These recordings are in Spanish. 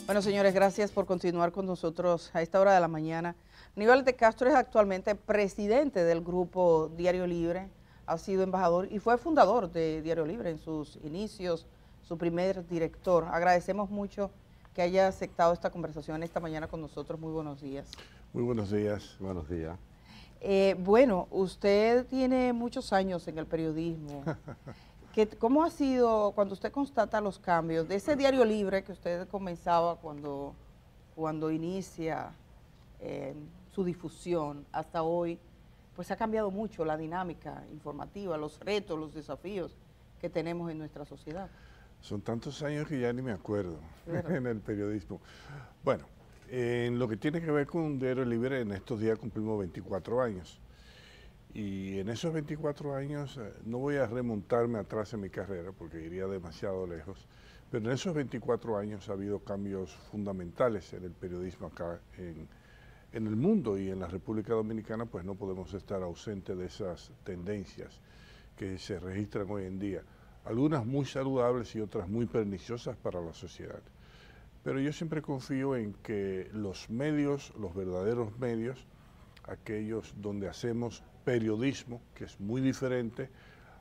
Bueno, señores, gracias por continuar con nosotros a esta hora de la mañana. Aníbal de Castro es actualmente presidente del grupo Diario Libre, ha sido embajador y fue fundador de Diario Libre en sus inicios, su primer director. Agradecemos mucho que haya aceptado esta conversación esta mañana con nosotros. Muy buenos días. Muy buenos días. Buenos días. Bueno, usted tiene muchos años en el periodismo. ¿Cómo ha sido cuando usted constata los cambios de ese Diario Libre que usted comenzaba cuando inicia su difusión hasta hoy? Pues ha cambiado mucho la dinámica informativa, los retos, los desafíos que tenemos en nuestra sociedad. Son tantos años que ya ni me acuerdo en el periodismo. Bueno, en lo que tiene que ver con Diario Libre, en estos días cumplimos 24 años. Y en esos 24 años, no voy a remontarme atrás en mi carrera porque iría demasiado lejos, pero en esos 24 años ha habido cambios fundamentales en el periodismo acá en el mundo, y en la República Dominicana pues no podemos estar ausentes de esas tendencias que se registran hoy en día, algunas muy saludables y otras muy perniciosas para la sociedad. Pero yo siempre confío en que los medios, los verdaderos medios, aquellos donde hacemos periodismo, que es muy diferente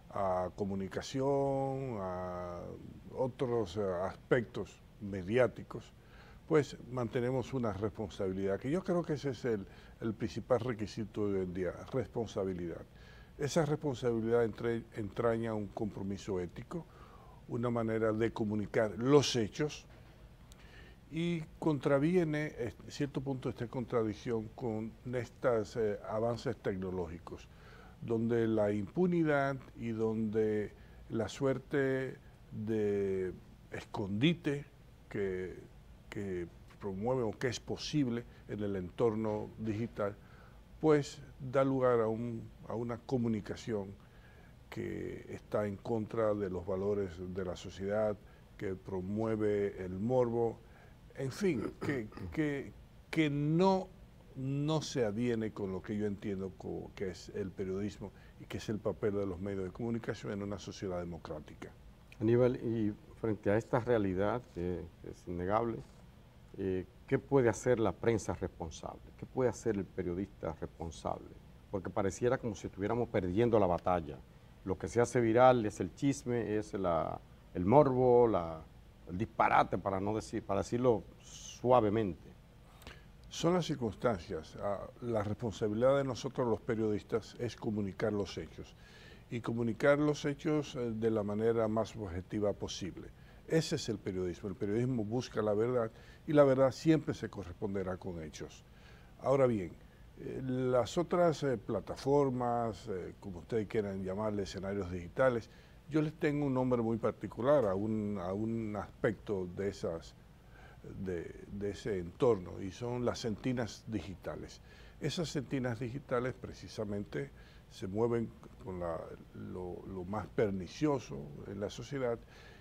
a comunicación, a otros aspectos mediáticos, pues mantenemos una responsabilidad, que yo creo que ese es el principal requisito de hoy en día, responsabilidad. Esa responsabilidad entraña un compromiso ético, una manera de comunicar los hechos, y contraviene, en cierto punto, esta contradicción con estos avances tecnológicos, donde la impunidad y donde la suerte de escondite que promueve o que es posible en el entorno digital, pues da lugar a una comunicación que está en contra de los valores de la sociedad, que promueve el morbo, en fin, que no se aviene con lo que yo entiendo que es el periodismo y que es el papel de los medios de comunicación en una sociedad democrática. Aníbal, y frente a esta realidad que es innegable, ¿qué puede hacer la prensa responsable? ¿Qué puede hacer el periodista responsable? Porque pareciera como si estuviéramos perdiendo la batalla. Lo que se hace viral es el chisme, es el morbo, el disparate, para decirlo suavemente. Son las circunstancias. La responsabilidad de nosotros los periodistas es comunicar los hechos, y comunicar los hechos de la manera más objetiva posible. Ese es el periodismo. El periodismo busca la verdad, y la verdad siempre se corresponderá con hechos. Ahora bien, las otras plataformas, como ustedes quieran llamarle, escenarios digitales, yo les tengo un nombre muy particular a un aspecto de ese entorno, y son las sentinas digitales. Esas sentinas digitales precisamente se mueven con lo más pernicioso en la sociedad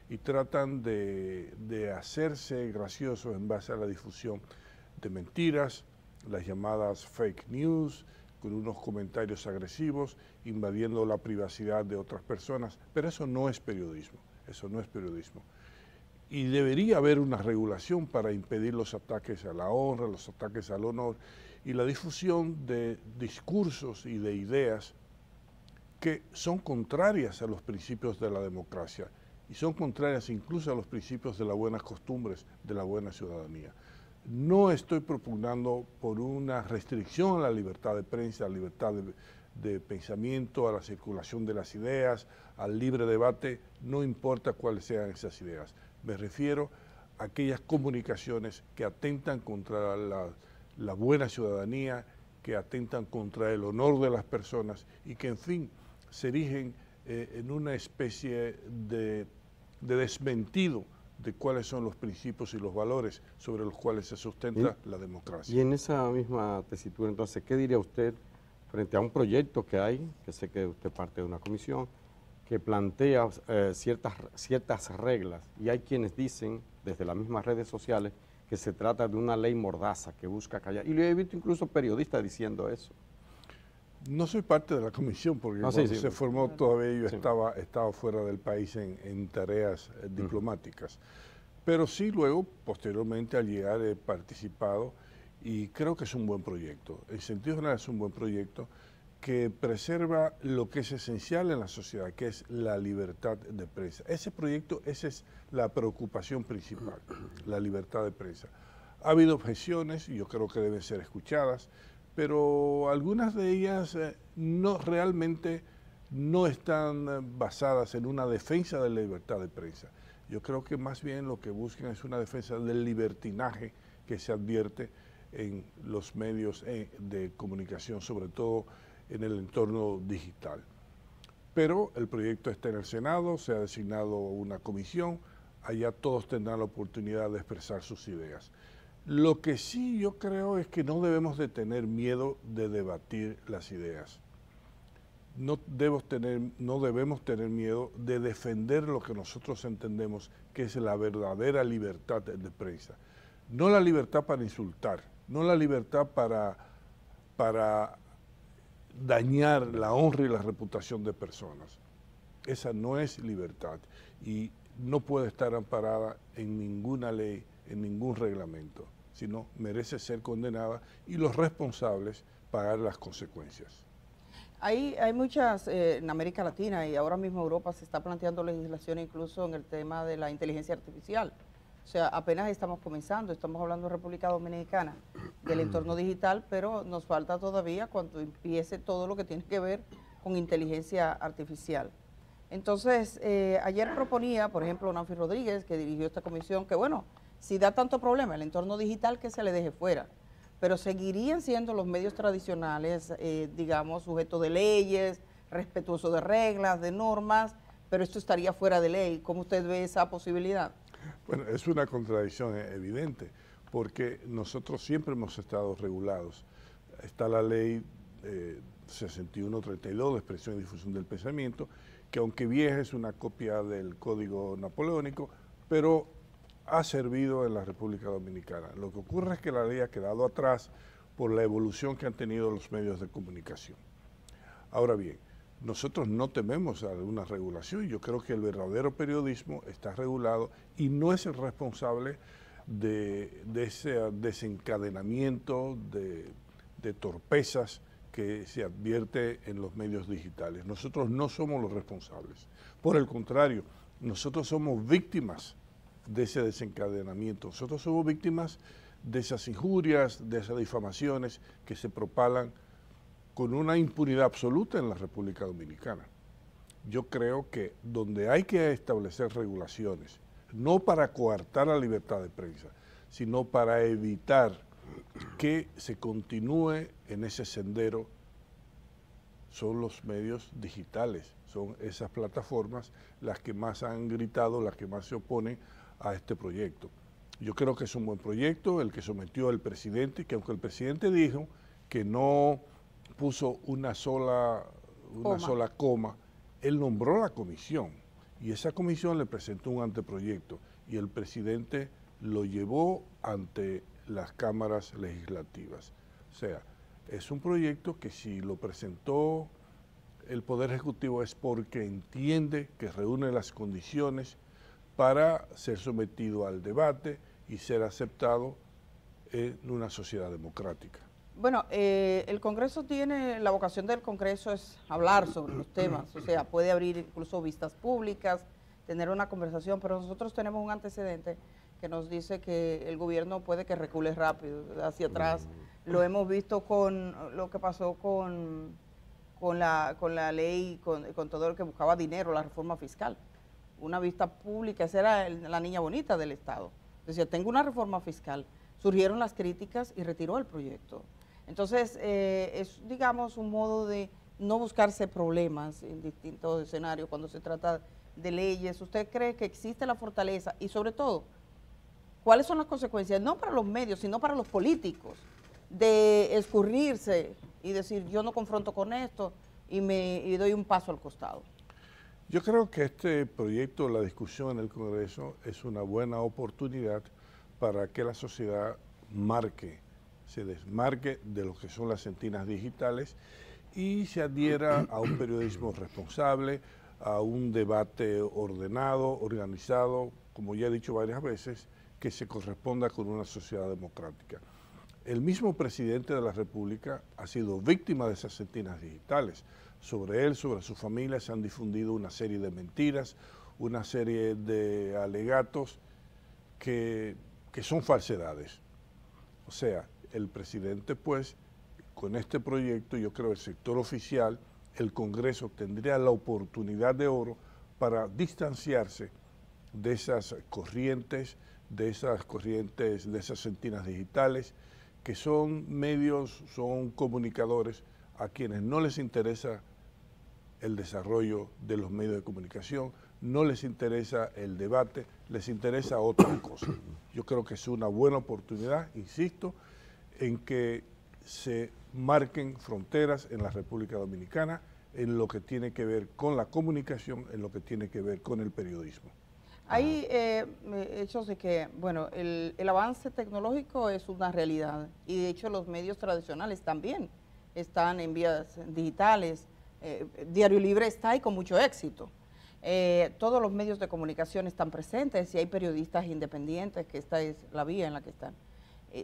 y tratan de hacerse graciosos en base a la difusión de mentiras, las llamadas fake news, con unos comentarios agresivos, invadiendo la privacidad de otras personas, pero eso no es periodismo, eso no es periodismo. Y debería haber una regulación para impedir los ataques a la honra, los ataques al honor y la difusión de discursos y de ideas que son contrarias a los principios de la democracia y son contrarias incluso a los principios de las buenas costumbres, de la buena ciudadanía. No estoy propugnando por una restricción a la libertad de prensa, a la libertad de pensamiento, a la circulación de las ideas, al libre debate, no importa cuáles sean esas ideas. Me refiero a aquellas comunicaciones que atentan contra la buena ciudadanía, que atentan contra el honor de las personas y que, en fin, se erigen en una especie de desmentido de cuáles son los principios y los valores sobre los cuales se sustenta la democracia. Y en esa misma tesitura, entonces, ¿qué diría usted frente a un proyecto que hay, que sé que usted parte de una comisión, que plantea ciertas reglas, y hay quienes dicen, desde las mismas redes sociales, que se trata de una ley mordaza que busca callar, y lo he visto incluso periodistas diciendo eso? No soy parte de la comisión porque No, cuando sí, sí. se formó todavía yo Sí. estaba fuera del país en tareas diplomáticas. Pero sí luego, posteriormente al llegar he participado y creo que es un buen proyecto. En sentido general es un buen proyecto que preserva lo que es esencial en la sociedad, que es la libertad de prensa. Ese proyecto, esa es la preocupación principal, la libertad de prensa. Ha habido objeciones y yo creo que deben ser escuchadas, pero algunas de ellas no realmente no están basadas en una defensa de la libertad de prensa. Yo creo que más bien lo que buscan es una defensa del libertinaje que se advierte en los medios de comunicación, sobre todo en el entorno digital. Pero el proyecto está en el Senado, se ha designado una comisión, allá todos tendrán la oportunidad de expresar sus ideas. Lo que sí yo creo es que no debemos de tener miedo de debatir las ideas. No debemos tener miedo de defender lo que nosotros entendemos que es la verdadera libertad de prensa. No la libertad para insultar, no la libertad para dañar la honra y la reputación de personas. Esa no es libertad y no puede estar amparada en ninguna ley, en ningún reglamento, sino merece ser condenada y los responsables pagar las consecuencias. Hay muchas, en América Latina y ahora mismo Europa se está planteando legislación incluso en el tema de la inteligencia artificial. O sea, apenas estamos comenzando, estamos hablando de República Dominicana, del entorno digital, pero nos falta todavía cuando empiece todo lo que tiene que ver con inteligencia artificial. Entonces, ayer proponía, por ejemplo, Nancy Rodríguez, que dirigió esta comisión, que bueno, si da tanto problema el entorno digital, que se le deje fuera. Pero seguirían siendo los medios tradicionales, digamos, sujetos de leyes, respetuosos de reglas, de normas, pero esto estaría fuera de ley. ¿Cómo usted ve esa posibilidad? Bueno, es una contradicción evidente, porque nosotros siempre hemos estado regulados. Está la ley 6132 de expresión y difusión del pensamiento, que aunque vieja es una copia del Código Napoleónico, pero ha servido en la República Dominicana. Lo que ocurre es que la ley ha quedado atrás por la evolución que han tenido los medios de comunicación. Ahora bien, nosotros no tememos a alguna regulación. Yo creo que el verdadero periodismo está regulado y no es el responsable de ese desencadenamiento de torpezas que se advierte en los medios digitales. Nosotros no somos los responsables. Por el contrario, nosotros somos víctimas de ese desencadenamiento. Nosotros somos víctimas de esas injurias, de esas difamaciones que se propalan con una impunidad absoluta en la República Dominicana. Yo creo que donde hay que establecer regulaciones, no para coartar la libertad de prensa, sino para evitar que se continúe en ese sendero, son los medios digitales, son esas plataformas las que más han gritado, las que más se oponen a este proyecto. Yo creo que es un buen proyecto el que sometió el presidente, que aunque el presidente dijo que no puso una sola coma, él nombró la comisión y esa comisión le presentó un anteproyecto y el presidente lo llevó ante las cámaras legislativas. O sea, es un proyecto que si lo presentó el Poder Ejecutivo es porque entiende que reúne las condiciones para ser sometido al debate y ser aceptado en una sociedad democrática. Bueno, el Congreso tiene, la vocación del Congreso es hablar sobre los temas, o sea, puede abrir incluso vistas públicas, tener una conversación, pero nosotros tenemos un antecedente que nos dice que el gobierno puede que recule rápido hacia atrás. Lo hemos visto con lo que pasó con la ley, con todo lo que buscaba dinero, la reforma fiscal. Una vista pública, esa era la niña bonita del Estado. Decía, tengo una reforma fiscal. Surgieron las críticas y retiró el proyecto. Entonces, es, digamos, un modo de no buscarse problemas en distintos escenarios cuando se trata de leyes. ¿Usted cree que existe la fortaleza? Y sobre todo, ¿cuáles son las consecuencias? No para los medios, sino para los políticos, de escurrirse y decir, yo no confronto con esto y doy un paso al costado. Yo creo que este proyecto, la discusión en el Congreso, es una buena oportunidad para que la sociedad se desmarque de lo que son las sentinas digitales y se adhiera a un periodismo responsable, a un debate ordenado, organizado, como ya he dicho varias veces, que se corresponda con una sociedad democrática. El mismo presidente de la República ha sido víctima de esas sentinas digitales. Sobre él, sobre su familia, se han difundido una serie de mentiras, una serie de alegatos que son falsedades. O sea, el presidente, pues, con este proyecto, yo creo el sector oficial, el Congreso tendría la oportunidad de oro para distanciarse de esas corrientes, de esas sentinas digitales, que son medios, son comunicadores a quienes no les interesa el desarrollo de los medios de comunicación, no les interesa el debate, les interesa otra cosa. Yo creo que es una buena oportunidad, insisto, en que se marquen fronteras en la República Dominicana en lo que tiene que ver con la comunicación, en lo que tiene que ver con el periodismo. Hay hechos de que, bueno, el avance tecnológico es una realidad y de hecho los medios tradicionales también están en vías digitales. Diario Libre está ahí con mucho éxito. Todos los medios de comunicación están presentes y hay periodistas independientes, que esta es la vía en la que están.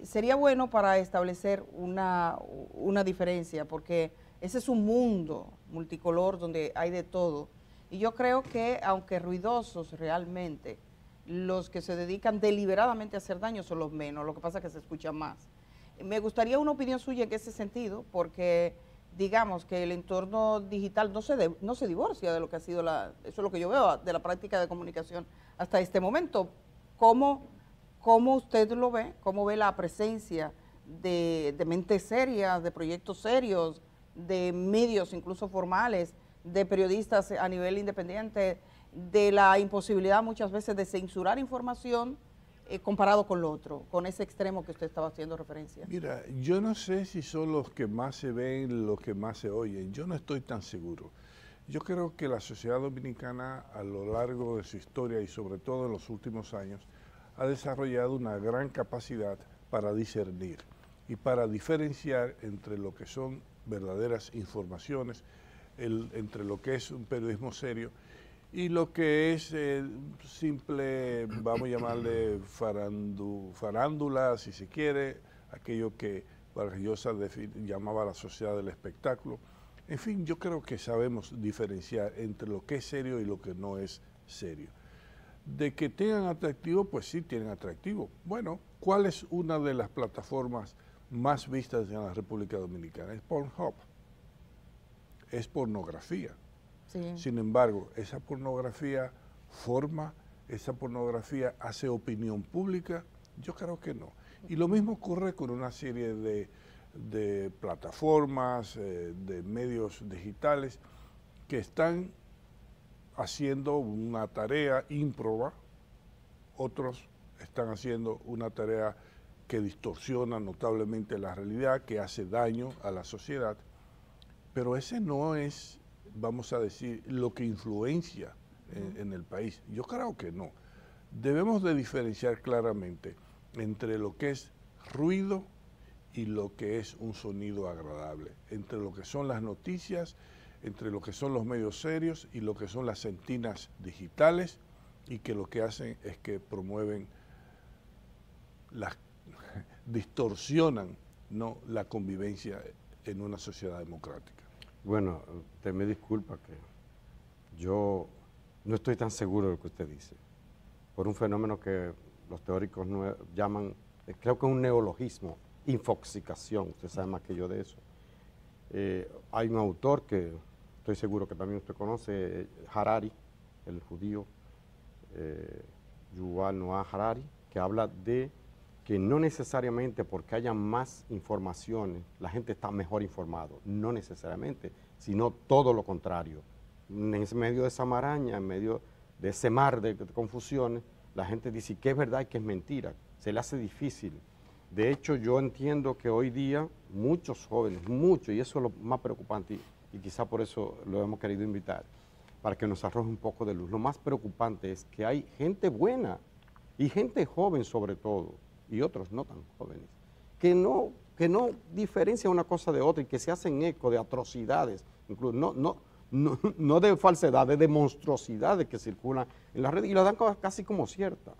Sería bueno para establecer una diferencia, porque ese es un mundo multicolor donde hay de todo. Y yo creo que, aunque ruidosos realmente, los que se dedican deliberadamente a hacer daño son los menos, lo que pasa es que se escucha más. Me gustaría una opinión suya en ese sentido, porque digamos que el entorno digital no se divorcia de lo que ha sido eso es lo que yo veo de la práctica de comunicación hasta este momento. ¿Cómo usted lo ve? ¿Cómo ve la presencia de mentes serias, de proyectos serios, de medios incluso formales, de periodistas a nivel independiente, de la imposibilidad muchas veces de censurar información comparado con lo otro, con ese extremo que usted estaba haciendo referencia? Mira, yo no sé si son los que más se ven, los que más se oyen, yo no estoy tan seguro. Yo creo que la sociedad dominicana a lo largo de su historia y sobre todo en los últimos años ha desarrollado una gran capacidad para discernir y para diferenciar entre lo que son verdaderas informaciones, entre lo que es un periodismo serio y lo que es simple, vamos a llamarle farándula, si se quiere, aquello que Vargas Llosa llamaba la sociedad del espectáculo. En fin, yo creo que sabemos diferenciar entre lo que es serio y lo que no es serio. De que tengan atractivo, pues sí tienen atractivo. Bueno, ¿cuál es una de las plataformas más vistas en la República Dominicana? Es Pornhub. Es pornografía. Sí. Sin embargo, esa pornografía forma, esa pornografía hace opinión pública, yo creo que no. Y lo mismo ocurre con una serie de plataformas, de medios digitales que están haciendo una tarea ímproba, otros están haciendo una tarea que distorsiona notablemente la realidad, que hace daño a la sociedad, pero ese no es, vamos a decir, lo que influencia en el país. Yo creo que no. Debemos de diferenciar claramente entre lo que es ruido y lo que es un sonido agradable, entre lo que son las noticias, entre lo que son los medios serios y lo que son las sentinas digitales, y que lo que hacen es que promueven, distorsionan, ¿no?, la convivencia en una sociedad democrática. Bueno, usted me disculpa que yo no estoy tan seguro de lo que usted dice, por un fenómeno que los teóricos llaman, creo que es un neologismo, infoxicación, usted sabe más que yo de eso. Hay un autor que estoy seguro que también usted conoce, Harari, el judío, Yuval Noah Harari, que habla de que no necesariamente porque haya más informaciones, la gente está mejor informado, no necesariamente, sino todo lo contrario. En medio de esa maraña, en medio de ese mar de confusiones, la gente dice que es verdad y que es mentira, se le hace difícil. De hecho, yo entiendo que hoy día muchos jóvenes, y eso es lo más preocupante, y quizá por eso lo hemos querido invitar, para que nos arroje un poco de luz. Lo más preocupante es que hay gente buena, y gente joven sobre todo, y otros no tan jóvenes, que no que no diferencian una cosa de otra y que se hacen eco de atrocidades, incluso no de falsedades, de monstruosidades que circulan en las redes y las dan casi como ciertas.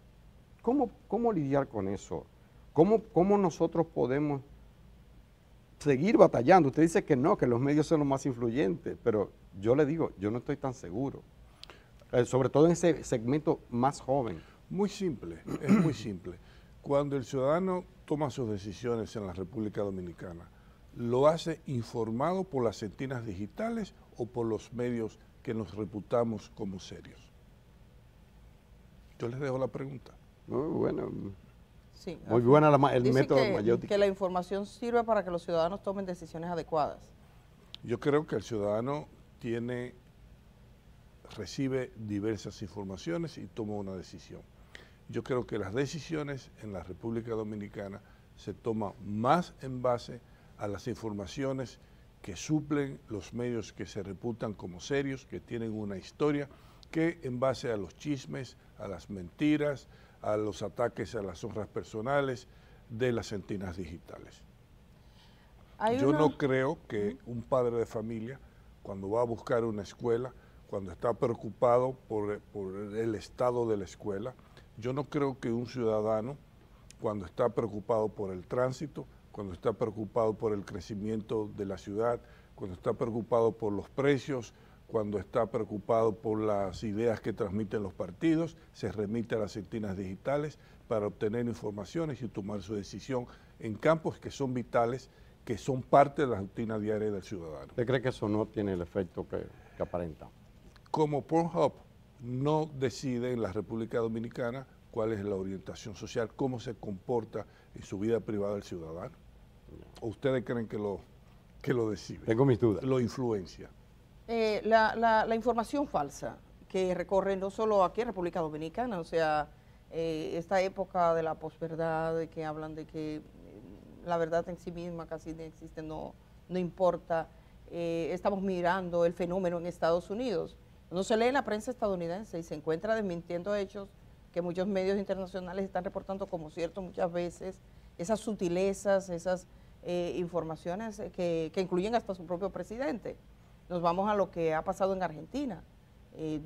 ¿Cómo lidiar con eso? ¿Cómo nosotros podemos seguir batallando? Usted dice que no, que los medios son los más influyentes, pero yo le digo, yo no estoy tan seguro. Sobre todo en ese segmento más joven. Muy simple, es muy simple. Cuando el ciudadano toma sus decisiones en la República Dominicana, ¿lo hace informado por las centenas digitales o por los medios que nos reputamos como serios? Yo les dejo la pregunta. Muy bueno. Sí, muy buena el dice método mayótico. que la información sirve para que los ciudadanos tomen decisiones adecuadas. Yo creo que el ciudadano recibe diversas informaciones y toma una decisión. Yo creo que las decisiones en la República Dominicana se toman más en base a las informaciones que suplen los medios que se reputan como serios, que tienen una historia, que en base a los chismes, a las mentiras, a los ataques a las honras personales de las centenas digitales. Yo no creo que un padre de familia, cuando va a buscar una escuela, cuando está preocupado por el estado de la escuela, yo no creo que un ciudadano, cuando está preocupado por el tránsito, cuando está preocupado por el crecimiento de la ciudad, cuando está preocupado por los precios, cuando está preocupado por las ideas que transmiten los partidos, se remite a las centenas digitales para obtener informaciones y tomar su decisión en campos que son vitales, que son parte de la rutina diaria del ciudadano. ¿Usted cree que eso no tiene el efecto que aparenta? Como Pornhub no decide en la República Dominicana cuál es la orientación social, cómo se comporta en su vida privada el ciudadano. ¿O ustedes creen que lo decide? Tengo mis dudas. Lo influencia. La información falsa que recorre no solo aquí en República Dominicana, o sea, esta época de la posverdad, de que hablan de que la verdad en sí misma casi no existe, no importa. Estamos mirando el fenómeno en Estados Unidos. Uno se lee en la prensa estadounidense y se encuentra desmintiendo hechos que muchos medios internacionales están reportando como ciertos muchas veces, esas sutilezas, esas informaciones que incluyen hasta su propio presidente. Nos vamos a lo que ha pasado en Argentina,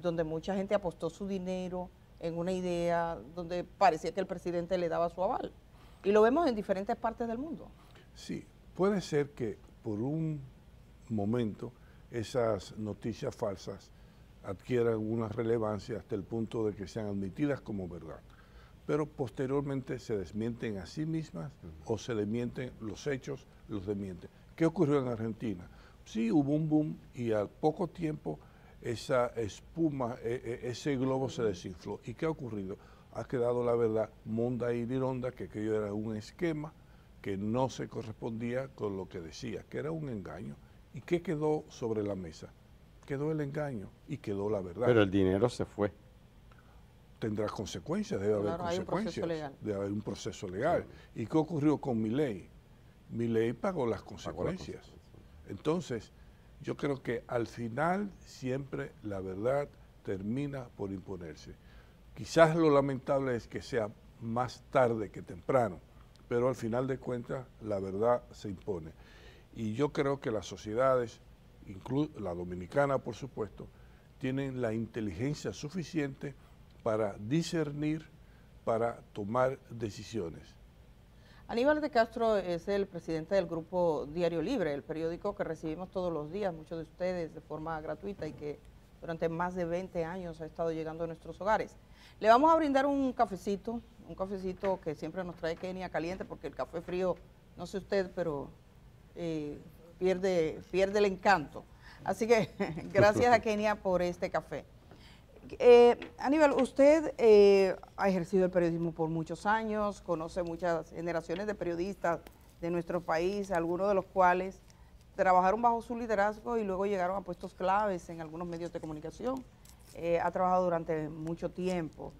donde mucha gente apostó su dinero en una idea donde parecía que el presidente le daba su aval. Y lo vemos en diferentes partes del mundo. Sí, puede ser que por un momento esas noticias falsas adquieran una relevancia hasta el punto de que sean admitidas como verdad, pero posteriormente se desmienten a sí mismas o se desmienten los hechos, los desmienten. ¿Qué ocurrió en Argentina? Sí, hubo un boom y al poco tiempo esa espuma, ese globo se desinfló. ¿Y qué ha ocurrido? Ha quedado la verdad monda y lironda, que aquello era un esquema que no se correspondía con lo que decía, que era un engaño. ¿Y qué quedó sobre la mesa? Quedó el engaño y quedó la verdad. Pero el dinero se fue. Tendrá consecuencias, debe haber consecuencias, debe haber un proceso legal. Sí. ¿Y qué ocurrió con Milei? Milei pagó las consecuencias. Entonces, yo creo que al final siempre la verdad termina por imponerse. Quizás lo lamentable es que sea más tarde que temprano, pero al final de cuentas la verdad se impone. Y yo creo que las sociedades, la dominicana por supuesto, tienen la inteligencia suficiente para discernir, para tomar decisiones. Aníbal de Castro es el presidente del grupo Diario Libre, el periódico que recibimos todos los días, muchos de ustedes de forma gratuita y que durante más de 20 años ha estado llegando a nuestros hogares. Le vamos a brindar un cafecito que siempre nos trae Kenia caliente, porque el café frío, no sé usted, pero pierde el encanto. Así que gracias a Kenia por este café. Aníbal, usted ha ejercido el periodismo por muchos años, conoce muchas generaciones de periodistas de nuestro país, algunos de los cuales trabajaron bajo su liderazgo y luego llegaron a puestos claves en algunos medios de comunicación. Ha trabajado durante mucho tiempo.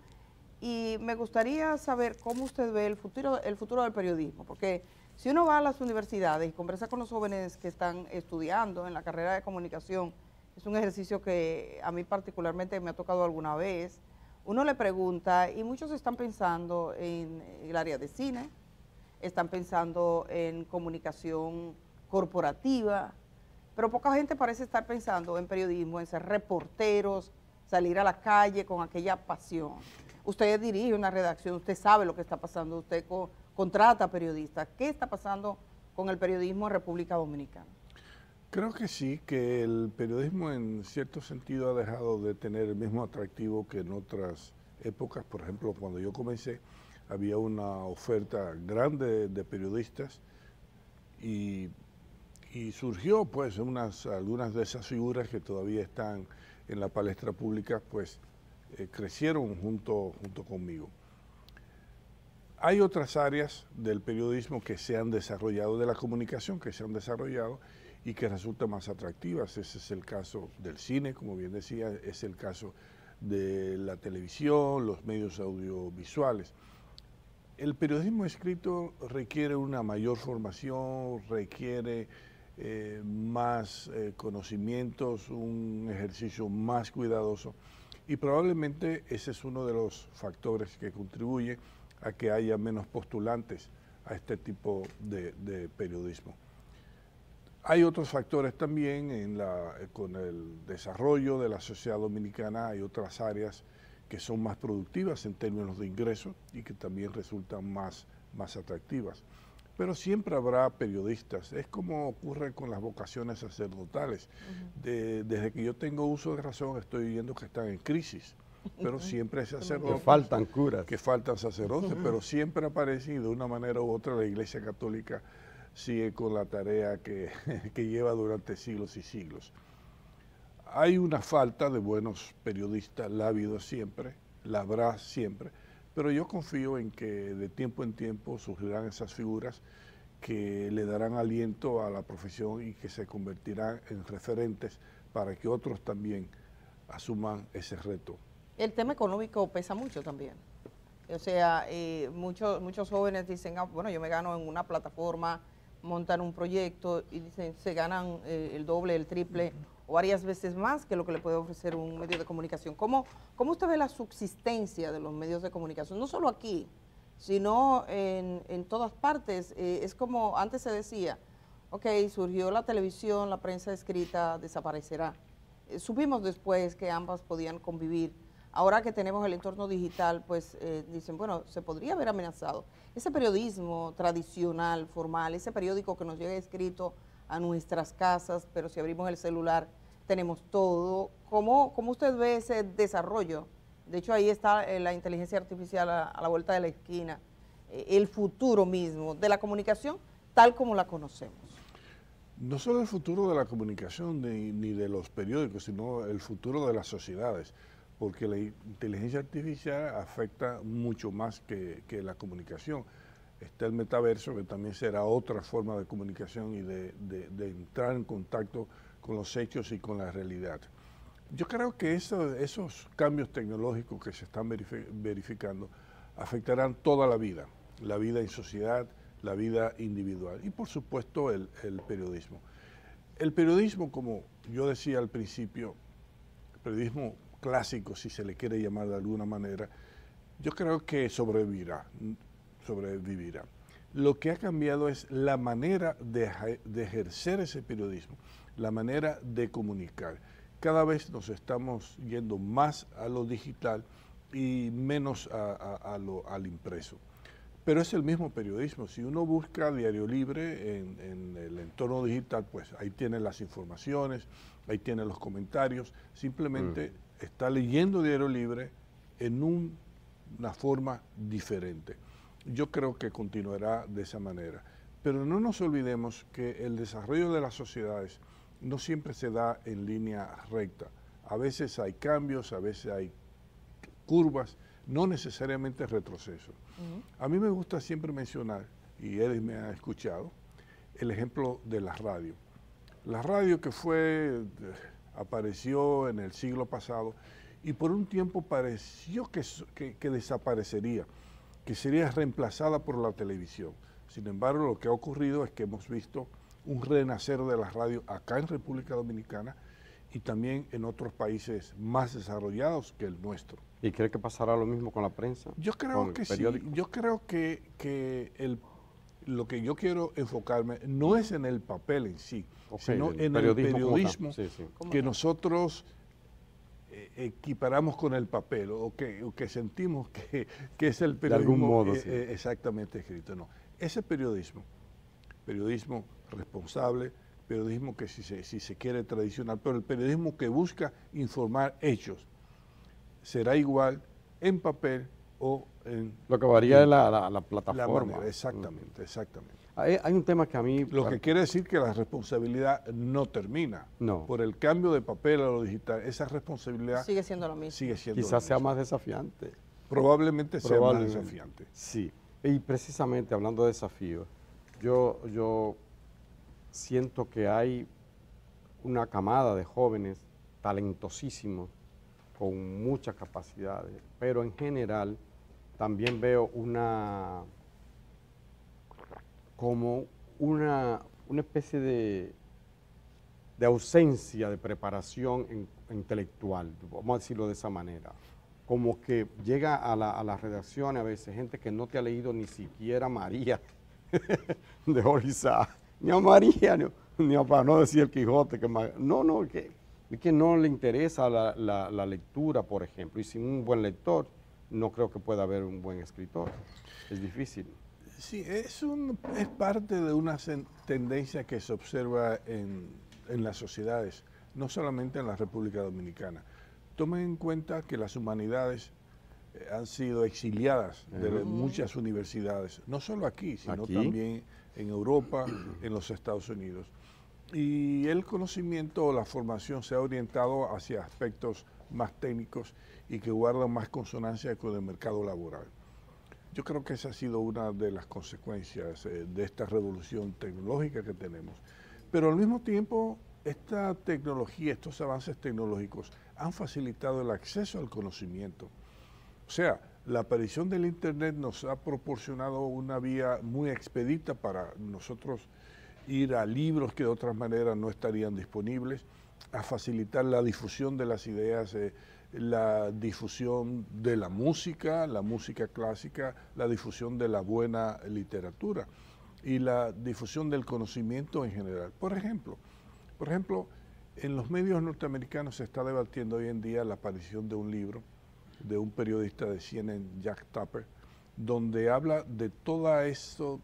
Y me gustaría saber cómo usted ve el futuro del periodismo, porque si uno va a las universidades y conversa con los jóvenes que están estudiando en la carrera de comunicación, es un ejercicio que a mí particularmente me ha tocado alguna vez. Uno le pregunta y muchos están pensando en el área de cine, están pensando en comunicación corporativa, pero poca gente parece estar pensando en periodismo, en ser reporteros, salir a la calle con aquella pasión. Usted dirige una redacción, usted sabe lo que está pasando, usted contrata periodistas. ¿Qué está pasando con el periodismo en República Dominicana? Creo que sí, que el periodismo en cierto sentido ha dejado de tener el mismo atractivo que en otras épocas. Por ejemplo, cuando yo comencé había una oferta grande de periodistas y surgió pues algunas de esas figuras que todavía están en la palestra pública, pues crecieron junto conmigo. Hay otras áreas del periodismo que se han desarrollado, de la comunicación que se han desarrollado y que resultan más atractivas. Ese es el caso del cine, como bien decía, es el caso de la televisión, los medios audiovisuales. El periodismo escrito requiere una mayor formación, requiere más conocimientos, un ejercicio más cuidadoso y probablemente ese es uno de los factores que contribuye a que haya menos postulantes a este tipo de periodismo. Hay otros factores también con el desarrollo de la sociedad dominicana, hay otras áreas que son más productivas en términos de ingresos y que también resultan más atractivas. Pero siempre habrá periodistas, es como ocurre con las vocaciones sacerdotales. Desde que yo tengo uso de razón estoy viendo que están en crisis, pero siempre hay sacerdotes. Que faltan curas. Que faltan sacerdotes, pero siempre aparecen y de una manera u otra la Iglesia Católica sigue con la tarea que lleva durante siglos y siglos. Hay una falta de buenos periodistas, la ha habido siempre, la habrá siempre, pero yo confío en que de tiempo en tiempo surgirán esas figuras que le darán aliento a la profesión y que se convertirán en referentes para que otros también asuman ese reto. El tema económico pesa mucho también. O sea, muchos jóvenes dicen, bueno, yo me gano en una plataforma, montan un proyecto y dicen, se ganan el doble, el triple o varias veces más que lo que le puede ofrecer un medio de comunicación. ¿Cómo usted ve la subsistencia de los medios de comunicación? No solo aquí, sino en todas partes. Es como antes se decía, ok, surgió la televisión, la prensa escrita desaparecerá. Supimos después que ambas podían convivir. Ahora que tenemos el entorno digital, pues dicen, bueno, se podría haber amenazado. Ese periodismo tradicional, formal, ese periódico que nos llega escrito a nuestras casas, pero si abrimos el celular tenemos todo. ¿Cómo usted ve ese desarrollo? De hecho, ahí está la inteligencia artificial a la vuelta de la esquina, el futuro mismo de la comunicación tal como la conocemos. No solo el futuro de la comunicación ni de los periódicos, sino el futuro de las sociedades, porque la inteligencia artificial afecta mucho más que la comunicación. Está el metaverso, que también será otra forma de comunicación y de entrar en contacto con los hechos y con la realidad. Yo creo que esos cambios tecnológicos que se están verificando afectarán toda la vida en sociedad, la vida individual y por supuesto el periodismo. El periodismo, como yo decía al principio, el periodismo clásico, si se le quiere llamar de alguna manera, yo creo que sobrevivirá. Lo que ha cambiado es la manera de ejercer ese periodismo, la manera de comunicar. Cada vez nos estamos yendo más a lo digital y menos al impreso. Pero es el mismo periodismo. Si uno busca Diario Libre en el entorno digital, pues ahí tiene las informaciones, ahí tiene los comentarios. Simplemente está leyendo Diario Libre en una forma diferente. Yo creo que continuará de esa manera. Pero no nos olvidemos que el desarrollo de las sociedades no siempre se da en línea recta. A veces hay cambios, a veces hay curvas, no necesariamente retroceso. A mí me gusta siempre mencionar, y él me ha escuchado, el ejemplo de la radio. La radio que apareció en el siglo pasado y por un tiempo pareció que desaparecería, que sería reemplazada por la televisión. Sin embargo, lo que ha ocurrido es que hemos visto un renacer de la radio acá en República Dominicana y también en otros países más desarrollados que el nuestro. ¿Y cree que pasará lo mismo con la prensa? Yo creo que sí. Yo creo que lo que yo quiero enfocarme no es en el papel en sí, sino en el periodismo periodismo sí, sí. que nosotros equiparamos con el papel o que sentimos que es el periodismo de algún modo, sí. Exactamente escrito. No, ese periodismo responsable, periodismo que si se quiere tradicional, pero el periodismo que busca informar hechos, será igual en papel o en... Lo que varía es la plataforma. manera, exactamente, exactamente. Hay un tema que a mí... Lo que quiere decir que la responsabilidad no termina. No. Por el cambio de papel a lo digital, esa responsabilidad sigue siendo lo mismo. Quizás sea más desafiante. Probablemente sea más desafiante. Sí, y precisamente hablando de desafíos, yo siento que hay una camada de jóvenes talentosísimos, con muchas capacidades, pero en general también veo una especie de ausencia de preparación intelectual, vamos a decirlo de esa manera. Como que llega a la redacción a veces gente que no te ha leído ni siquiera María de Jorge Isaac, ni a María, ni a, para no decir el Quijote, que no le interesa la lectura, por ejemplo, y sin un buen lector no creo que pueda haber un buen escritor, es difícil. Sí, es parte de una tendencia que se observa en las sociedades, no solamente en la República Dominicana. Tomen en cuenta que las humanidades han sido exiliadas de muchas universidades, no solo aquí, sino también en Europa, en los Estados Unidos. Y el conocimiento o la formación se ha orientado hacia aspectos más técnicos y que guardan más consonancia con el mercado laboral. Yo creo que esa ha sido una de las consecuencias de esta revolución tecnológica que tenemos. Pero al mismo tiempo, esta tecnología, estos avances tecnológicos han facilitado el acceso al conocimiento. O sea, la aparición del Internet nos ha proporcionado una vía muy expedita para nosotros ir a libros que de otras maneras no estarían disponibles, a facilitar la difusión de las ideas, la difusión de la música clásica, la difusión de la buena literatura y la difusión del conocimiento en general. Por ejemplo, en los medios norteamericanos se está debatiendo hoy en día la aparición de un libro de un periodista de CNN, Jack Tapper, donde habla de toda esa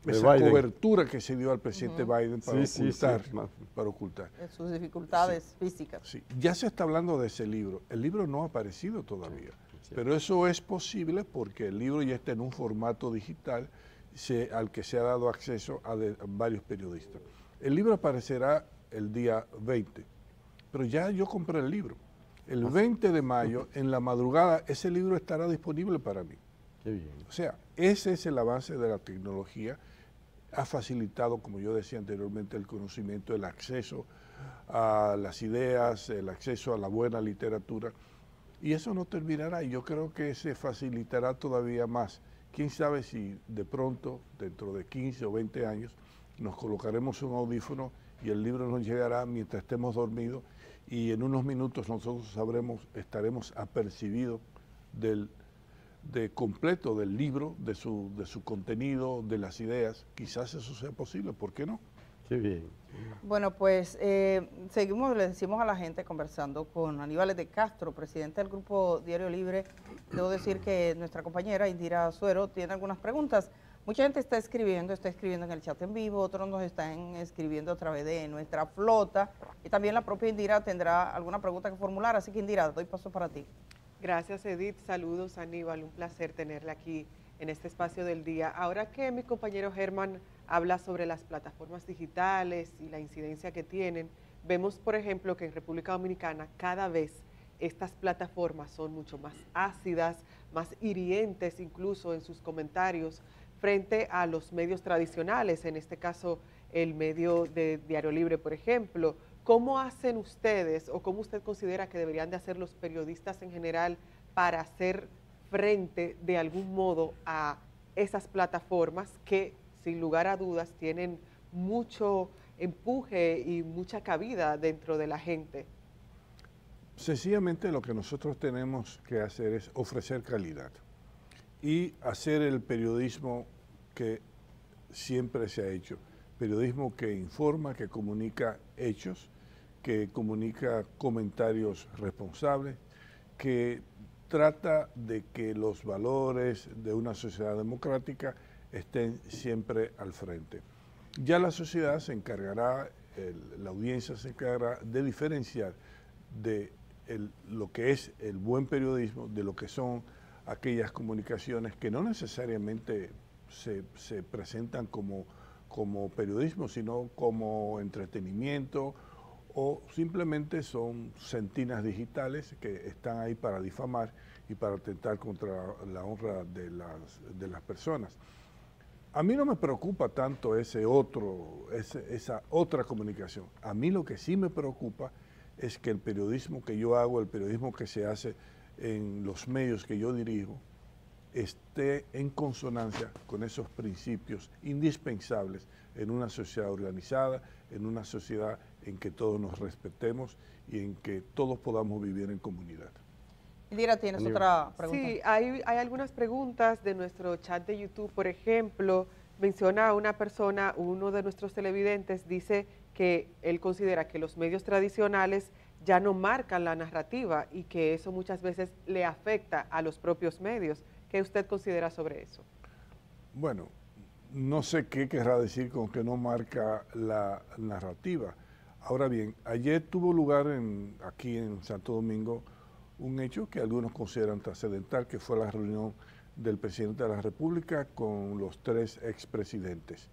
cobertura que se dio al presidente Biden para ocultar. Sus dificultades físicas. Sí, ya se está hablando de ese libro. El libro no ha aparecido todavía, pero eso es posible porque el libro ya está en un formato digital al que se ha dado acceso a varios periodistas. El libro aparecerá el día 20, pero ya yo compré el libro. El 20 de mayo, en la madrugada, ese libro estará disponible para mí. Qué bien. O sea, ese es el avance de la tecnología. Ha facilitado, como yo decía anteriormente, el conocimiento, el acceso a las ideas, el acceso a la buena literatura. Y eso no terminará, y yo creo que se facilitará todavía más. Quién sabe si de pronto, dentro de 15 o 20 años, nos colocaremos un audífono y el libro nos llegará mientras estemos dormidos y en unos minutos nosotros estaremos apercibidos completo del libro, de su contenido, de las ideas. Quizás eso sea posible, ¿por qué no? Qué bien. Bueno, pues seguimos, le decimos a la gente, conversando con Aníbal de Castro, presidente del Grupo Diario Libre. Debo decir que nuestra compañera Indira Suero tiene algunas preguntas. Mucha gente está escribiendo en el chat en vivo, otros nos están escribiendo a través de nuestra flota, y también la propia Indira tendrá alguna pregunta que formular, así que Indira, doy paso para ti. Gracias, Edith. Saludos, Aníbal. Un placer tenerla aquí en este espacio del día. Ahora que mi compañero Germán habla sobre las plataformas digitales y la incidencia que tienen, vemos, por ejemplo, que en República Dominicana cada vez estas plataformas son mucho más ácidas, más hirientes incluso en sus comentarios frente a los medios tradicionales, en este caso el medio de Diario Libre, por ejemplo. ¿Cómo hacen ustedes o cómo usted considera que deberían de hacer los periodistas en general para hacer frente de algún modo a esas plataformas que sin lugar a dudas tienen mucho empuje y mucha cabida dentro de la gente? Sencillamente lo que nosotros tenemos que hacer es ofrecer calidad. y hacer el periodismo que siempre se ha hecho. Periodismo que informa, que comunica hechos, que comunica comentarios responsables, que trata de que los valores de una sociedad democrática estén siempre al frente. Ya la sociedad se encargará, la audiencia se encargará de diferenciar de lo que es el buen periodismo de lo que son aquellas comunicaciones que no necesariamente se presentan como periodismo, sino como entretenimiento, o simplemente son sentinas digitales que están ahí para difamar y para atentar contra la honra de las personas. A mí no me preocupa tanto esa otra comunicación. A mí lo que sí me preocupa es que el periodismo que yo hago, el periodismo que se hace en los medios que yo dirijo, esté en consonancia con esos principios indispensables en una sociedad organizada, en una sociedad en que todos nos respetemos y en que todos podamos vivir en comunidad. Indira, ¿tienes otra pregunta? Sí, hay algunas preguntas de nuestro chat de YouTube. Por ejemplo, menciona a una persona, uno de nuestros televidentes, dice que él considera que los medios tradicionales ya no marcan la narrativa y que eso muchas veces le afecta a los propios medios. ¿Qué usted considera sobre eso? Bueno, no sé qué querrá decir con que no marca la narrativa. Ahora bien, ayer tuvo lugar aquí en Santo Domingo un hecho que algunos consideran trascendental, que fue la reunión del presidente de la República con los 3 expresidentes.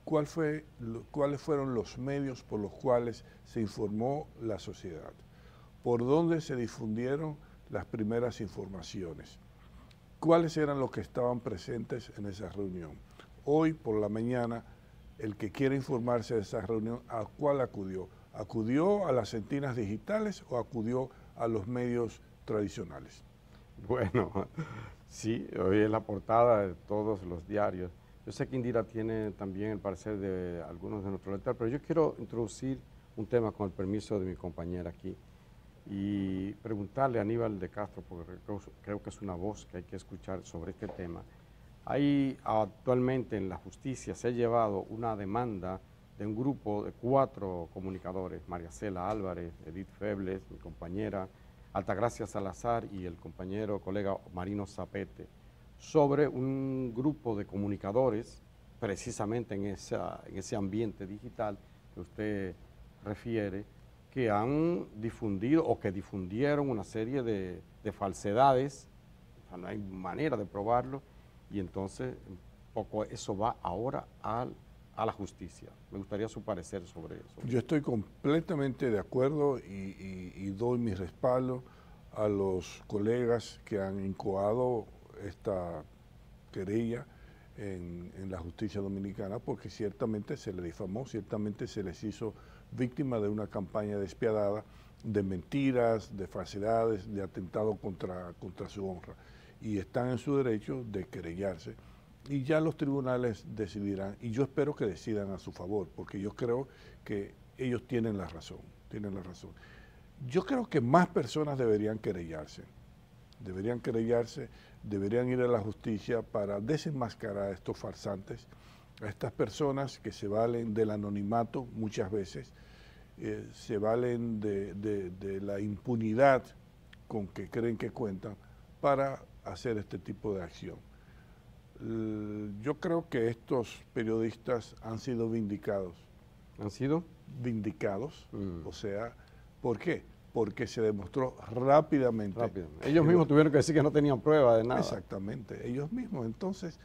¿Cuáles fueron los medios por los cuales se informó la sociedad? ¿Por dónde se difundieron las primeras informaciones? ¿Cuáles eran los que estaban presentes en esa reunión? Hoy por la mañana, el que quiere informarse de esa reunión, ¿a cuál acudió? ¿Acudió a las sentinas digitales o acudió a los medios tradicionales? Bueno, sí, hoy es la portada de todos los diarios. Yo sé que Indira tiene también el parecer de algunos de nuestros lectores, pero yo quiero introducir un tema con el permiso de mi compañera aquí y preguntarle a Aníbal de Castro, porque creo que es una voz que hay que escuchar sobre este tema. Hay actualmente en la justicia, se ha llevado una demanda de un grupo de 4 comunicadores, María Cela Álvarez, Edith Febles, mi compañera, Altagracia Salazar y el compañero colega Marino Zapete, sobre un grupo de comunicadores, precisamente en ese ambiente digital que usted refiere, que han difundido o que difundieron una serie de falsedades, o sea, no hay manera de probarlo, y entonces un poco eso va ahora a la justicia. Me gustaría su parecer sobre eso. Yo estoy completamente de acuerdo y doy mi respaldo a los colegas que han incoado esta querella en la justicia dominicana, porque ciertamente se les difamó, ciertamente se les hizo víctima de una campaña despiadada, de mentiras, de falsedades, de atentado contra su honra. Y están en su derecho de querellarse. Y ya los tribunales decidirán, y yo espero que decidan a su favor, porque yo creo que ellos tienen la razón, Yo creo que más personas deberían querellarse, deberían ir a la justicia para desenmascarar a estos farsantes, a estas personas que se valen del anonimato muchas veces, se valen de la impunidad con que creen que cuentan para hacer este tipo de acción. Yo creo que estos periodistas han sido vindicados. ¿Han sido? Vindicados, o sea, ¿por qué? Porque se demostró rápidamente. Ellos mismos tuvieron que decir que no tenían prueba de nada. Exactamente, ellos mismos. Entonces,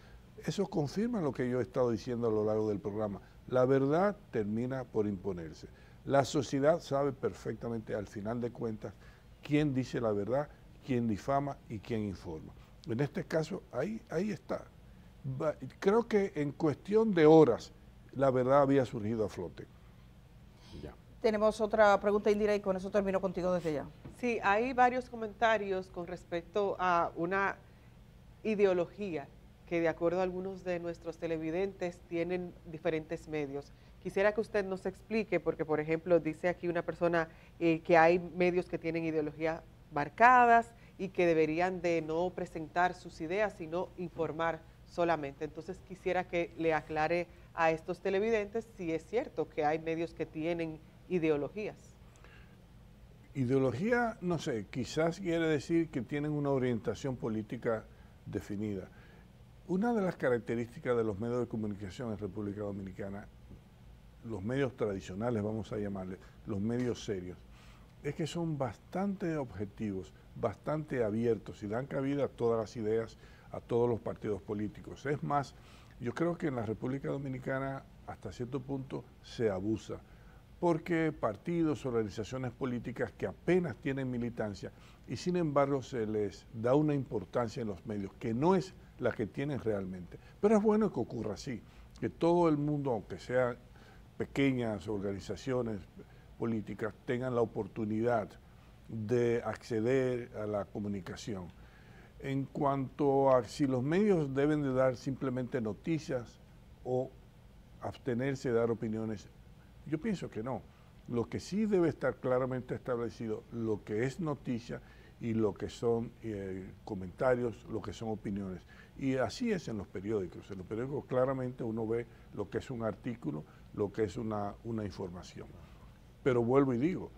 eso confirma lo que yo he estado diciendo a lo largo del programa. La verdad termina por imponerse. La sociedad sabe perfectamente, al final de cuentas, quién dice la verdad, quién difama y quién informa. En este caso, ahí está. Creo que en cuestión de horas, la verdad había surgido a flote. Ya. Tenemos otra pregunta, Indira, y con eso termino contigo desde ya. Sí, hay varios comentarios con respecto a una ideología que de acuerdo a algunos de nuestros televidentes tienen diferentes medios. Quisiera que usted nos explique, porque por ejemplo dice aquí una persona que hay medios que tienen ideologías marcadas y que deberían de no presentar sus ideas, sino informar solamente. Entonces quisiera que le aclare a estos televidentes si es cierto que hay medios que tienen ideologías. Ideología, no sé, quizás quiere decir que tienen una orientación política definida. Una de las características de los medios de comunicación en República Dominicana, los medios tradicionales, vamos a llamarles, los medios serios, es que son bastante objetivos, bastante abiertos y dan cabida a todas las ideas, a todos los partidos políticos. Es más, yo creo que en la República Dominicana hasta cierto punto se abusa, porque partidos, organizaciones políticas que apenas tienen militancia y sin embargo se les da una importancia en los medios que no es la que tienen realmente. Pero es bueno que ocurra así, que todo el mundo, aunque sean pequeñas organizaciones políticas, tengan la oportunidad de acceder a la comunicación. En cuanto a si los medios deben de dar simplemente noticias o abstenerse de dar opiniones, yo pienso que no. Lo que sí debe estar claramente establecido, lo que es noticia y lo que son comentarios, lo que son opiniones. Y así es en los periódicos. En los periódicos claramente uno ve lo que es un artículo, lo que es una información. Pero vuelvo y digo,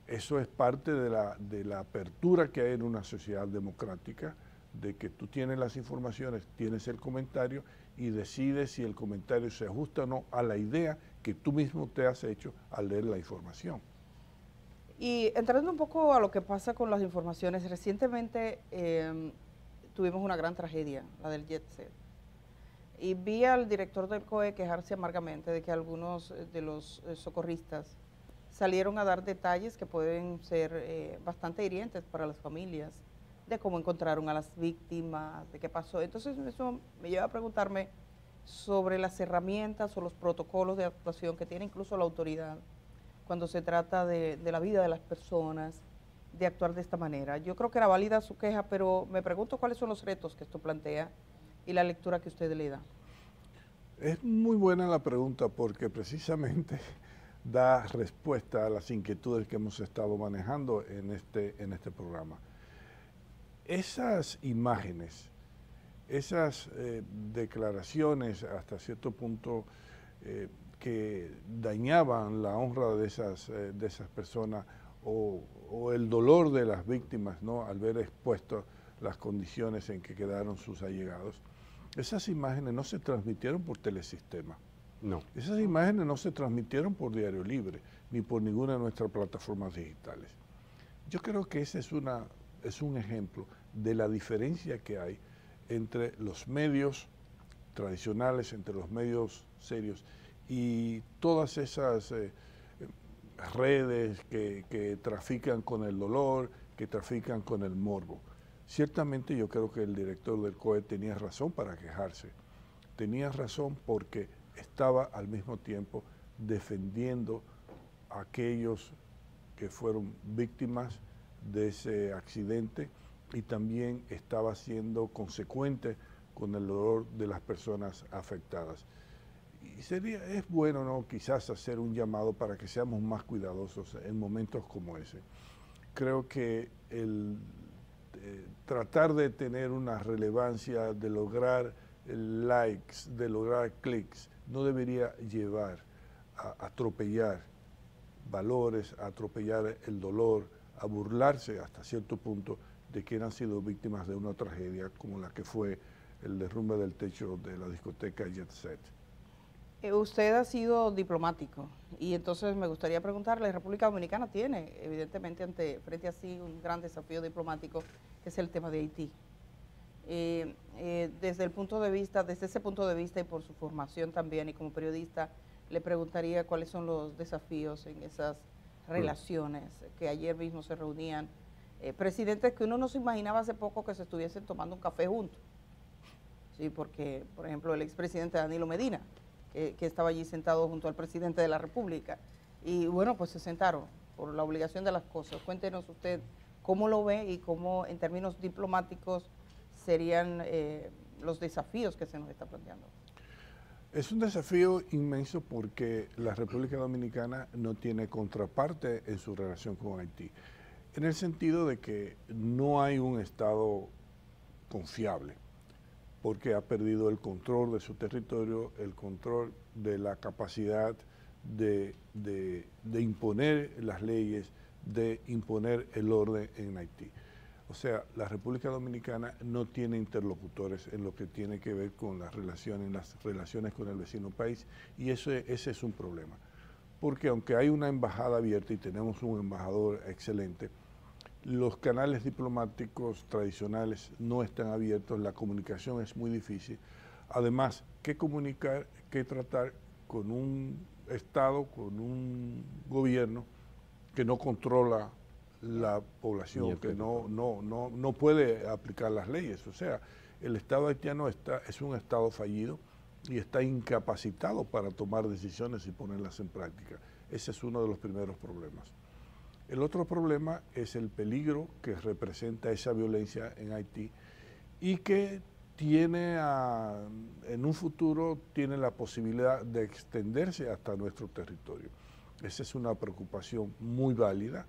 eso es parte de la apertura que hay en una sociedad democrática, de que tú tienes las informaciones, tienes el comentario y decides si el comentario se ajusta o no a la idea que tú mismo te has hecho al leer la información. Y entrando un poco a lo que pasa con las informaciones, recientemente tuvimos una gran tragedia, la del Jet Set. Y vi al director del COE quejarse amargamente de que algunos de los socorristas salieron a dar detalles que pueden ser bastante hirientes para las familias, de cómo encontraron a las víctimas, de qué pasó. Entonces eso me lleva a preguntarme sobre las herramientas o los protocolos de actuación que tiene incluso la autoridad cuando se trata de la vida de las personas, de actuar de esta manera. Yo creo que era válida su queja, pero me pregunto cuáles son los retos que esto plantea y la lectura que usted le da. Es muy buena la pregunta porque precisamente da respuesta a las inquietudes que hemos estado manejando en este programa. Esas imágenes, esas declaraciones hasta cierto punto que dañaban la honra de esas personas o el dolor de las víctimas, ¿no?, al ver expuesto las condiciones en que quedaron sus allegados, esas imágenes no se transmitieron por Telesistema. No. Esas imágenes no se transmitieron por Diario Libre, ni por ninguna de nuestras plataformas digitales. Yo creo que ese es un ejemplo de la diferencia que hay entre los medios tradicionales, entre los medios serios y todas esas redes que trafican con el dolor, que trafican con el morbo. Ciertamente yo creo que el director del COE tenía razón para quejarse. Tenía razón porque estaba al mismo tiempo defendiendo a aquellos que fueron víctimas de ese accidente y también estaba siendo consecuente con el dolor de las personas afectadas. Y es bueno, ¿no?, quizás hacer un llamado para que seamos más cuidadosos en momentos como ese. Creo que el tratar de tener una relevancia, de lograr likes, de lograr clics, no debería llevar a atropellar valores, a atropellar el dolor, a burlarse hasta cierto punto de quienes han sido víctimas de una tragedia como la que fue el derrumbe del techo de la discoteca Jet Set. Usted ha sido diplomático y entonces me gustaría preguntarle, República Dominicana tiene evidentemente frente a sí un gran desafío diplomático que es el tema de Haití. Desde ese punto de vista y por su formación también y como periodista, le preguntaría cuáles son los desafíos en esas relaciones que ayer mismo se reunían presidentes que uno no se imaginaba hace poco que se estuviesen tomando un café juntos. Sí, porque, por ejemplo, el expresidente Danilo Medina, que estaba allí sentado junto al presidente de la República, y bueno, pues se sentaron por la obligación de las cosas. Cuéntenos usted cómo lo ve y cómo en términos diplomáticos serían los desafíos que se nos está planteando. Es un desafío inmenso porque la República Dominicana no tiene contraparte en su relación con Haití. en el sentido de que no hay un Estado confiable, porque ha perdido el control de su territorio, el control de la capacidad de imponer las leyes, de imponer el orden en Haití. O sea, la República Dominicana no tiene interlocutores en lo que tiene que ver con las relaciones con el vecino país, y ese es un problema. Porque aunque hay una embajada abierta y tenemos un embajador excelente, los canales diplomáticos tradicionales no están abiertos, la comunicación es muy difícil. Además, ¿qué comunicar, qué tratar con un Estado, con un gobierno que no controla la población, que no puede aplicar las leyes? O sea, el Estado haitiano es un Estado fallido y está incapacitado para tomar decisiones y ponerlas en práctica. Ese es uno de los primeros problemas. El otro problema es el peligro que representa esa violencia en Haití y que tiene en un futuro tiene la posibilidad de extenderse hasta nuestro territorio. Esa es una preocupación muy válida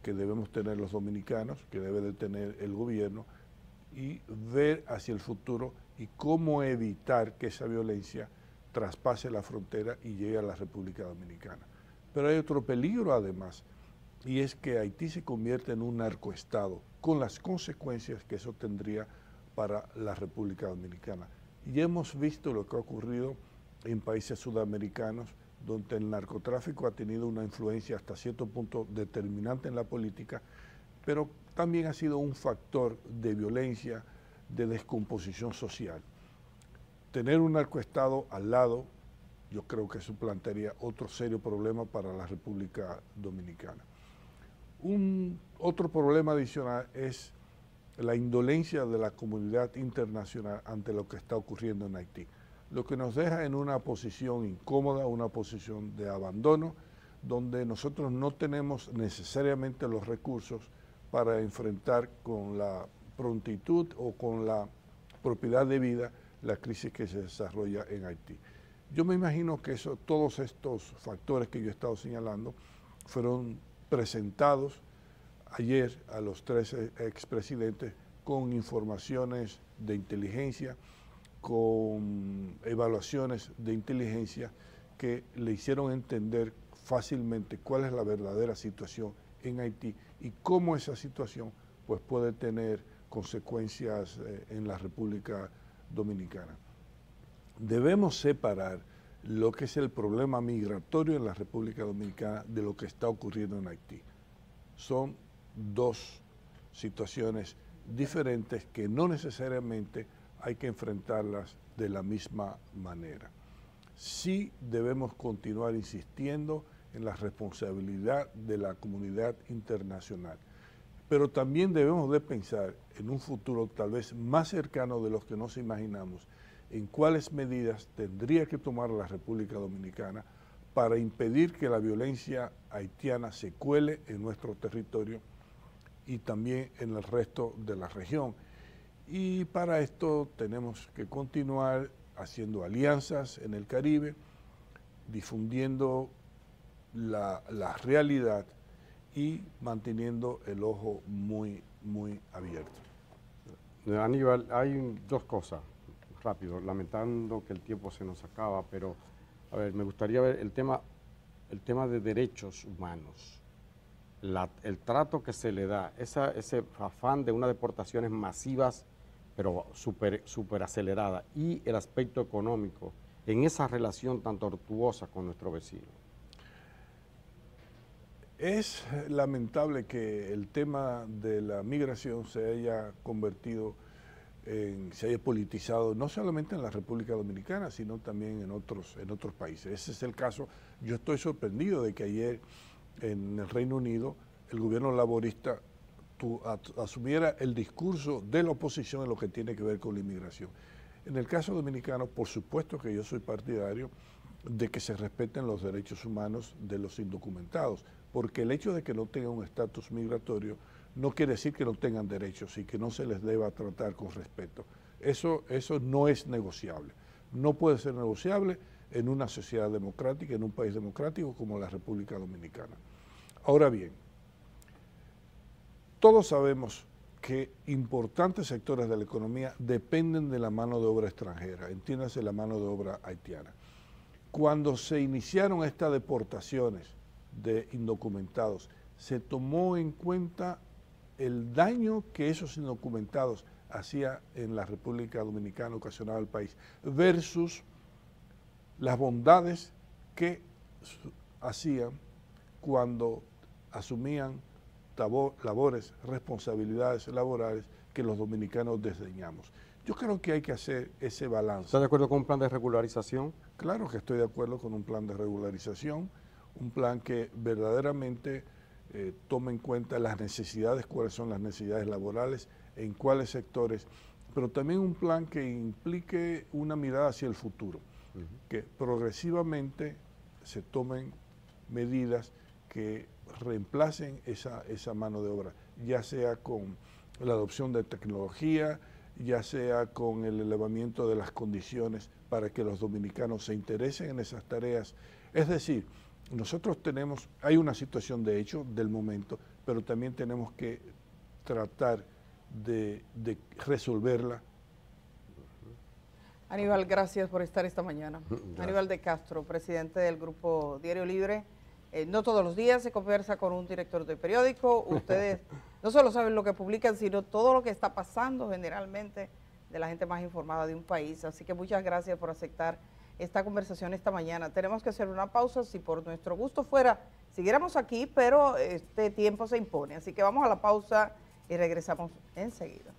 que debemos tener los dominicanos, que debe de tener el gobierno, y ver hacia el futuro y cómo evitar que esa violencia traspase la frontera y llegue a la República Dominicana. Pero hay otro peligro además, y es que Haití se convierte en un narcoestado, con las consecuencias que eso tendría para la República Dominicana. Y hemos visto lo que ha ocurrido en países sudamericanos, donde el narcotráfico ha tenido una influencia hasta cierto punto determinante en la política, pero también ha sido un factor de violencia, de descomposición social. Tener un narcoestado al lado, yo creo que eso plantearía otro serio problema para la República Dominicana. Otro problema adicional es la indolencia de la comunidad internacional ante lo que está ocurriendo en Haití, lo que nos deja en una posición incómoda, una posición de abandono, donde nosotros no tenemos necesariamente los recursos para enfrentar con la prontitud o con la propiedad de vida la crisis que se desarrolla en Haití. Yo me imagino que todos estos factores que yo he estado señalando fueron presentados ayer a los 3 expresidentes con informaciones de inteligencia, con evaluaciones de inteligencia que le hicieron entender fácilmente cuál es la verdadera situación en Haití y cómo esa situación pues, puede tener consecuencias en la República Dominicana. Debemos separar lo que es el problema migratorio en la República Dominicana de lo que está ocurriendo en Haití. Son 2 situaciones diferentes que no necesariamente hay que enfrentarlas de la misma manera. Sí debemos continuar insistiendo en la responsabilidad de la comunidad internacional, pero también debemos de pensar en un futuro tal vez más cercano de los que nos imaginamos, en cuáles medidas tendría que tomar la República Dominicana para impedir que la violencia haitiana se cuele en nuestro territorio y también en el resto de la región. Y para esto tenemos que continuar haciendo alianzas en el Caribe, difundiendo la realidad y manteniendo el ojo muy abierto. Aníbal, hay 2 cosas, rápido, lamentando que el tiempo se nos acaba, pero a ver, me gustaría ver el tema de derechos humanos, el trato que se le da, ese afán de unas deportaciones masivas, pero súper acelerada, y el aspecto económico en esa relación tan tortuosa con nuestro vecino. Es lamentable que el tema de la migración se haya convertido se haya politizado, no solamente en la República Dominicana, sino también en otros países. Ese es el caso. Yo estoy sorprendido de que ayer en el Reino Unido el gobierno laborista asumiera el discurso de la oposición en lo que tiene que ver con la inmigración. En el caso dominicano, por supuesto que yo soy partidario de que se respeten los derechos humanos de los indocumentados, porque el hecho de que no tengan un estatus migratorio no quiere decir que no tengan derechos y que no se les deba tratar con respeto. Eso no es negociable. No puede ser negociable en una sociedad democrática, en un país democrático como la República Dominicana. Ahora bien, Todos sabemos que importantes sectores de la economía dependen de la mano de obra extranjera, entiéndase la mano de obra haitiana. Cuando se iniciaron estas deportaciones de indocumentados, se tomó en cuenta el daño que esos indocumentados hacían en la República Dominicana, ocasionaba al país, versus las bondades que hacían cuando asumían labores, responsabilidades laborales que los dominicanos desdeñamos. Yo creo que hay que hacer ese balance. ¿Está de acuerdo con un plan de regularización? Claro que estoy de acuerdo con un plan de regularización, un plan que verdaderamente tome en cuenta las necesidades, cuáles son las necesidades laborales, en cuáles sectores, pero también un plan que implique una mirada hacia el futuro, que progresivamente se tomen medidas que reemplacen esa mano de obra, ya sea con la adopción de tecnología, ya sea con el elevamiento de las condiciones para que los dominicanos se interesen en esas tareas. Es decir, nosotros hay una situación de hecho del momento, pero también tenemos que tratar de resolverla. Aníbal, gracias por estar esta mañana. Gracias. Aníbal de Castro, presidente del Grupo Diario Libre. No todos los días se conversa con un director de periódico. Ustedes no solo saben lo que publican, sino todo lo que está pasando generalmente de la gente más informada de un país. Así que muchas gracias por aceptar esta conversación esta mañana. Tenemos que hacer una pausa. Si por nuestro gusto fuera, siguiéramos aquí, pero este tiempo se impone. Así que vamos a la pausa y regresamos enseguida.